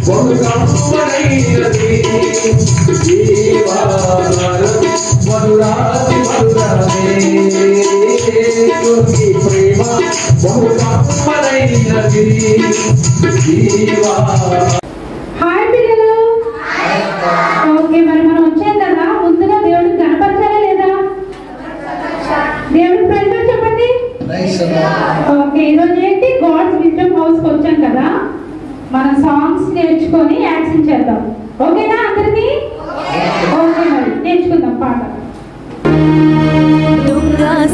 బహు కమ్మనైనది జీవాహారం మధురాతి మధురమే నీ ప్రేమ బహు కమ్మనైనది జీవాహారం. హాయ్ పిల్లలు. ఓకే, మరి మనం వచ్చాం కదా, ముందుగా దేవుడికి కనపరచాలా లేదా? దేవుడికి ప్రైజ్ చెప్పండి. ఓకే, ఈరోజు ఏంటి గాడ్స్ విజ్డమ్ హౌస్ కి వచ్చాం కదా, మనం సాంగ్స్ నేర్చుకొని యాక్షన్ చేద్దాం. ఓకేనా అందరికి? ఓకే, మరి నేర్చుకుందాం పాట. Bye.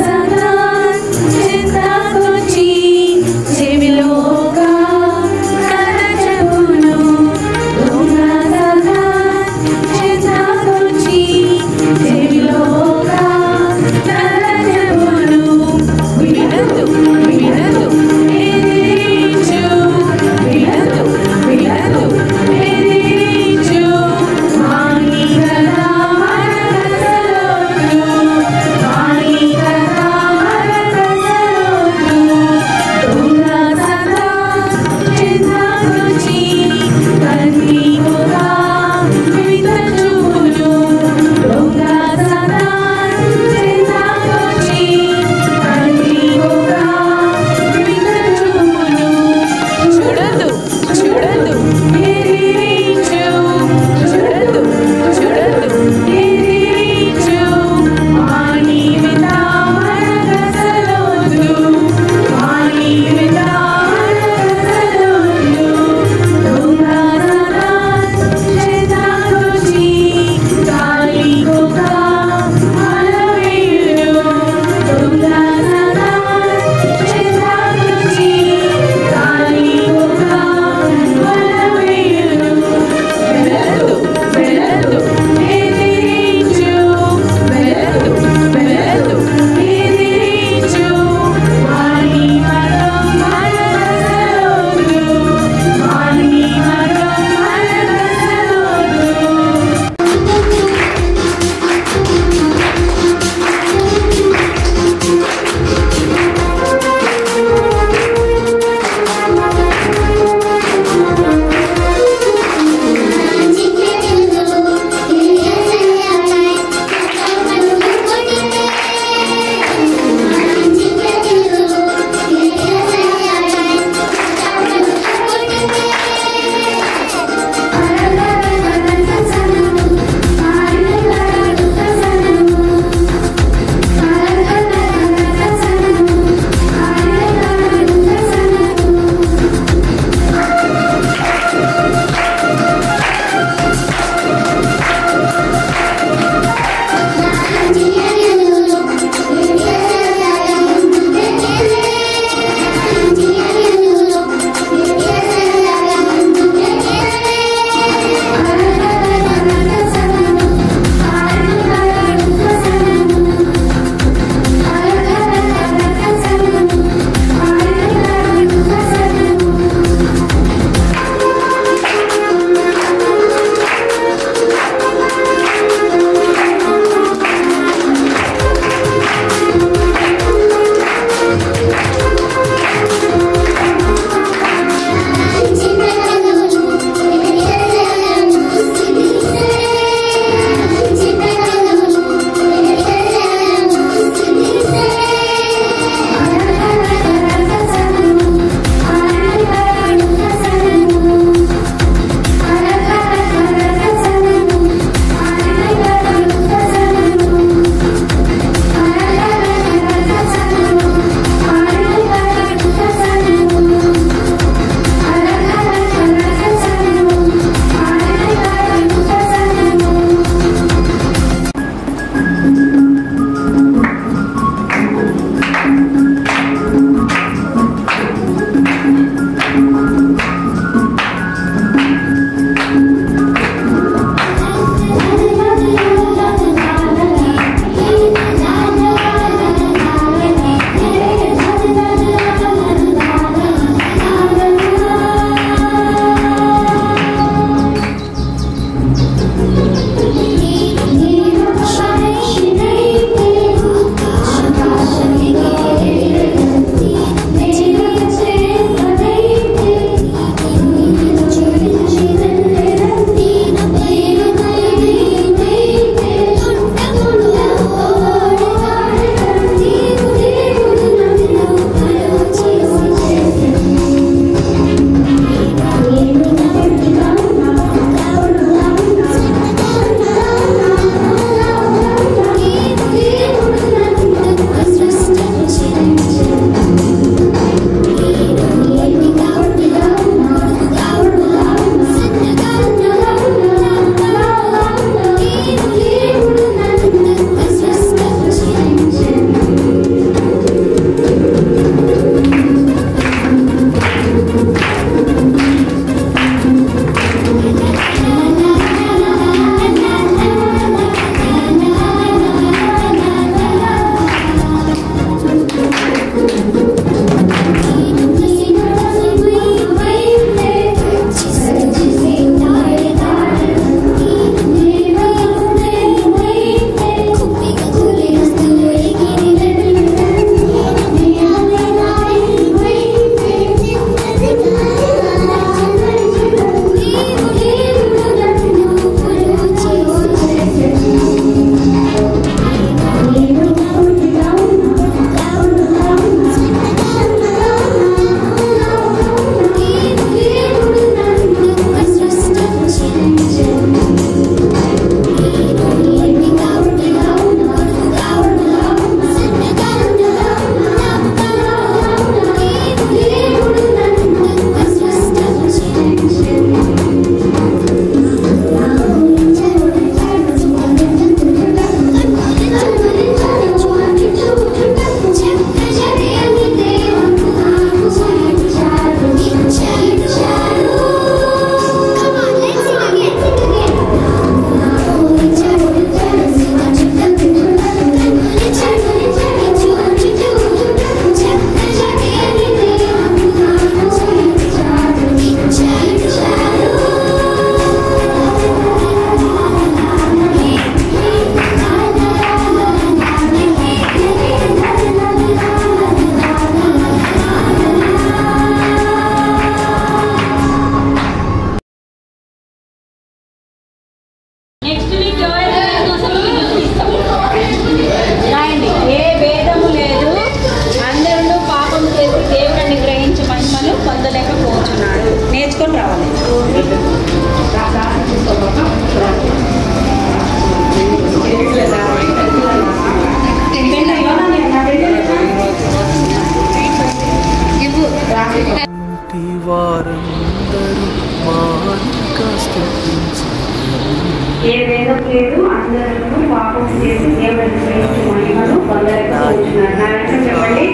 ఏ వేదం లేదు, అందరూ పాపం చేసి దేవుడిని ప్రేమించి మహిమను పొందలేకపోతున్నారు. నా వెంట చెప్పండి,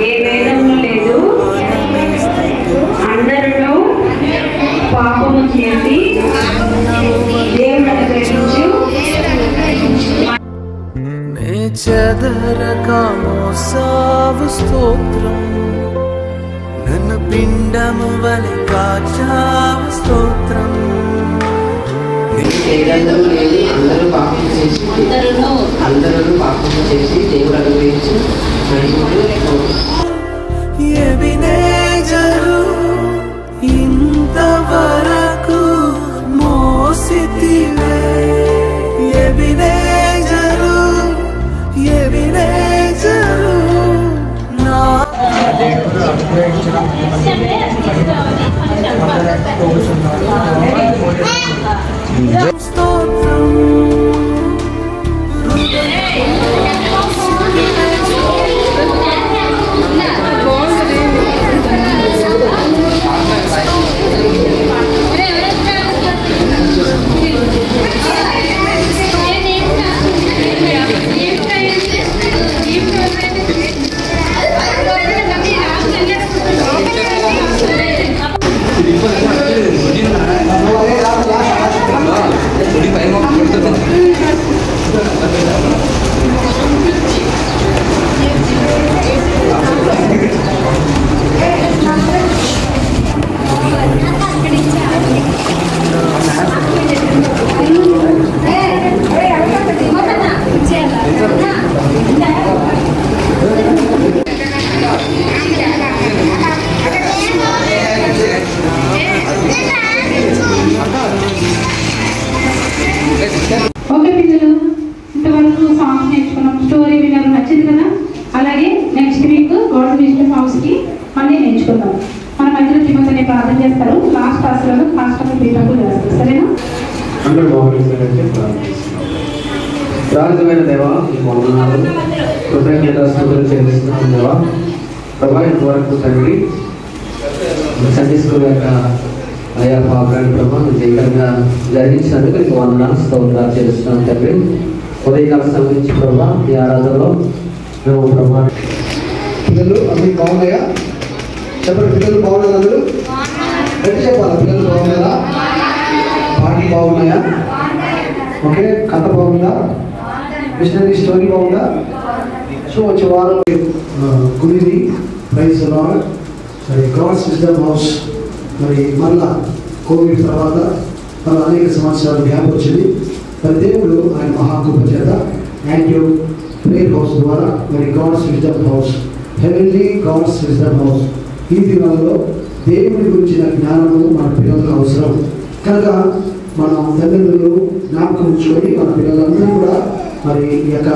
ఏ వేదము లేదు, అందరూ పాపము చేసి దేవుడిని ప్రేమించు చెదరకమోసావు స్తోత్రం, నన్ను పిండము వలె కాచావు స్తోత్రం. పేరందరూ లేదు, అందరూ పాపం చేసి దేవుడు అనుగ్రహించి ఎబినేజరు ఇంతవరకు మోసితివే, ఎబినేజరు నా స్తోత్రం. ఓకే పిల్లలు, ఇంతవరకు సాంగ్స్ నేర్చుకున్నాం, స్టోరీ విన్నారు, నచ్చింది కదా. అలాగే next week God wisdom house కి మళ్ళీ నేర్చుకుందాం. మన మధ్యలో తిమ్మని ప్రార్థన చేస్తారు, లాస్ట్ క్లాస్లో ఫాస్ట్ ప్రీటప్పుడు చేస్తారు. సరేనా? అందరూ బాగుంటుందంటే ప్రార్థమైన దేవా, మీకు వందనాలు, కృతజ్ఞతాస్తుతులు చెల్లిస్తున్నాం దేవా. ప్రభా, ఇంతవరకు తండ్రి సండే స్కూల్ యొక్క అయ్యా పాపరాని ప్రభా విజయకరంగా జరిగించినందుకు మీకు వందనాలు, స్తోత్రాలు చెల్లిస్తున్నాం తండ్రి. ఉదయకాల సమయం నుంచి ప్రభా ఈ ఆరాధనలో మేము ప్రభా పిల్లలు అన్ని బాగున్నాయా? చెప్పండి, పిల్లలు బాగున్నారు అందరూ ఎట్టి చెప్పాలి. పిల్లలు బాగున్నారా? పాటలు బాగున్నాయా? ఓకే, కథ బాగుందా? మిషనరీ స్టోరీ బాగుందా? సో వచ్చే వారం గుడిని ప్రైజ్ లార్డ్ మరి గాడ్స్ విజ్డమ్ హౌస్ మరి మళ్ళా కోవిడ్ తర్వాత మళ్ళీ అనేక సంవత్సరాలు గ్యాప్ వచ్చింది. మరి దేవుడు ఆయన మహాకృప చేత యాంటీ ప్రేయర్ హౌస్ ద్వారా మరి gods wisdom house, heavenly gods wisdom house, ఈ దినాల్లో దేవుడి గురించిన జ్ఞానము మన పిల్లలకు అవసరం కనుక మన తల్లిదండ్రులు జ్ఞాపకం ఉంచుకొని మన పిల్లలందరూ కూడా మరి ఈ యొక్క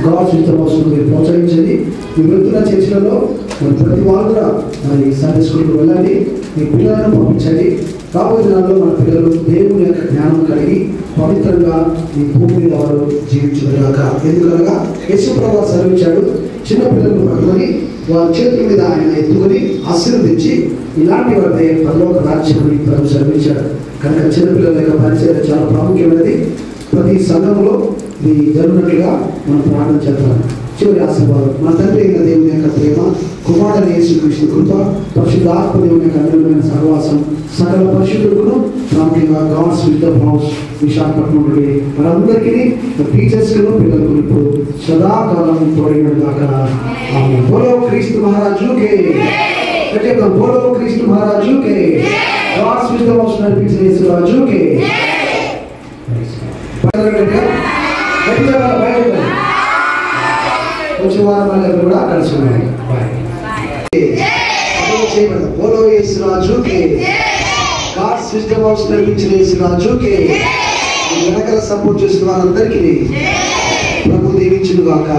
గాడ్స్ విజ్డమ్ హౌస్ మీరు ప్రోత్సహించండి. మీ వెళ్తున్న చర్చలలో మరి ప్రతి వాళ్ళు కూడా మరి సండే స్కూల్కి వెళ్ళండి, మీ పిల్లలను పంపించండి. రాబోయే దినాల్లో మన పిల్లలు దేవుని యొక్క జ్ఞానం కలిగి పవిత్రంగా ఈ భూమి మీద వారు జీవించగలగాక. ఎందుకనగా యేసుప్రభువు సెలవిచ్చాడు, చిన్న పిల్లలను పట్టుకొని వారి చేతుల మీద ఆయన ఎత్తుకొని ఆశీర్వదించి ఇలాంటి వారిదే పరలోక రాజ్యాన్ని ప్రభు సెలవిచ్చాడు. కనుక చిన్నపిల్లల యొక్క పరిచయం చాలా ప్రాముఖ్యమైనది. ప్రతి సంఘంలో ఇది జరిగినట్లుగా మనం ప్రార్థన చేద్దాం. చివరి ఆశీర్వాదం మన తండ్రి అయిన దేవుని యొక్క ప్రేమ, కుమారుడైన యేసుక్రీస్తు కృప, పరిశుద్ధాత్మ దేవుని యొక్క అన్యోన్యమైన సహవాసం సకల పరిశుద్ధులకు, ప్రాముఖ్యంగా గాడ్స్ విజ్డమ్ హౌస్ విశాఖపట్నం నుండి మనందరికీ టీచర్స్కు పిల్లలకు ఇప్పుడు సదాకాలం తోడైనగాక. ఆమె బోలో క్రీస్తు మహారాజుకే, బోలో క్రీస్తు మహారాజుకే, గాడ్స్ విజ్డమ్ హౌస్ నడిపించిన యేసురాజుకే. వచ్చే వారం మళ్ళీ కూడా కలిసి ఉన్నాయి. బోలో యేసురాజుకే, గాడ్స్ విజ్డమ్ హౌస్ నడిపించిన యేసురాజుకే. వెనకాల సపోర్ట్ చేసిన వారందరికీ ప్రభు దీవించును గాక.